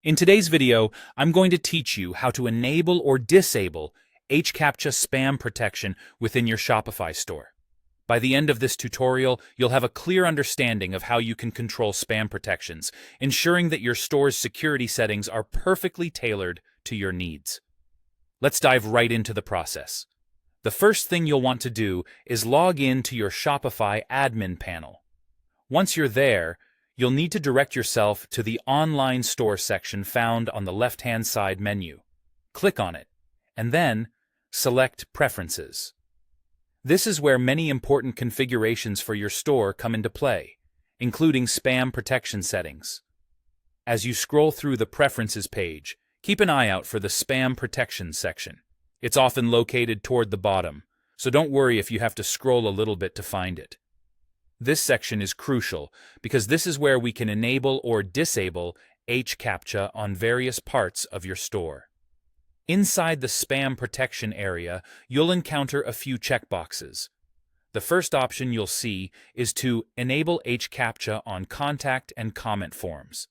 In today's video, I'm going to teach you how to enable or disable reCAPTCHA spam protection within your Shopify store. By the end of this tutorial, you'll have a clear understanding of how you can control spam protections, ensuring that your store's security settings are perfectly tailored to your needs. Let's dive right into the process. The first thing you'll want to do is log in to your Shopify admin panel. Once you're there, you'll need to direct yourself to the Online Store section found on the left-hand side menu. Click on it, and then select Preferences. This is where many important configurations for your store come into play, including spam protection settings. As you scroll through the Preferences page, keep an eye out for the Spam Protection section. It's often located toward the bottom, so don't worry if you have to scroll a little bit to find it. This section is crucial because this is where we can enable or disable reCAPTCHA on various parts of your store. Inside the spam protection area, you'll encounter a few checkboxes. The first option you'll see is to enable reCAPTCHA on contact and comment forms.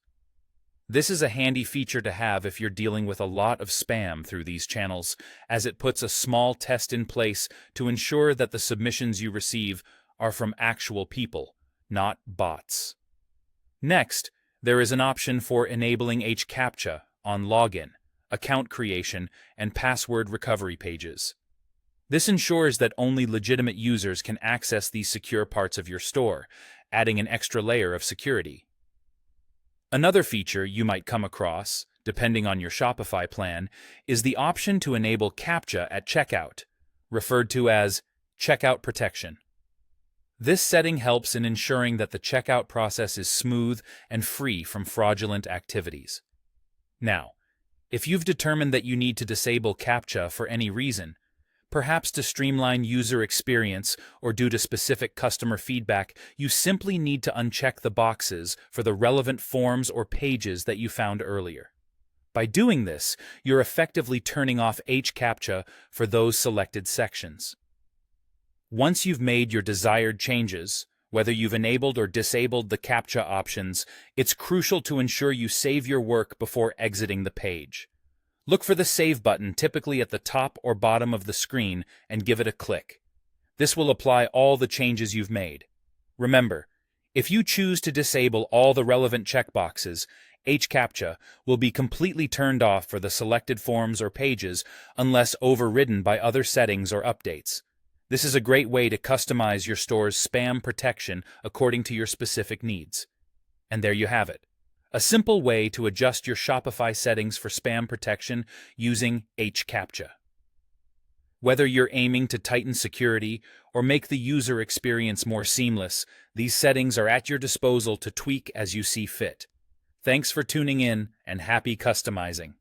This is a handy feature to have if you're dealing with a lot of spam through these channels, as it puts a small test in place to ensure that the submissions you receive are from actual people, not bots. Next, there is an option for enabling reCAPTCHA on login, account creation, and password recovery pages. This ensures that only legitimate users can access these secure parts of your store, adding an extra layer of security. Another feature you might come across, depending on your Shopify plan, is the option to enable CAPTCHA at checkout, referred to as checkout protection. This setting helps in ensuring that the checkout process is smooth and free from fraudulent activities. Now, if you've determined that you need to disable CAPTCHA for any reason, perhaps to streamline user experience or due to specific customer feedback, you simply need to uncheck the boxes for the relevant forms or pages that you found earlier. By doing this, you're effectively turning off reCAPTCHA for those selected sections. Once you've made your desired changes, whether you've enabled or disabled the CAPTCHA options, it's crucial to ensure you save your work before exiting the page. Look for the Save button typically at the top or bottom of the screen and give it a click. This will apply all the changes you've made. Remember, if you choose to disable all the relevant checkboxes, reCAPTCHA will be completely turned off for the selected forms or pages unless overridden by other settings or updates. This is a great way to customize your store's spam protection according to your specific needs. And there you have it, a simple way to adjust your Shopify settings for spam protection using reCAPTCHA. Whether you're aiming to tighten security or make the user experience more seamless, these settings are at your disposal to tweak as you see fit. Thanks for tuning in, and happy customizing.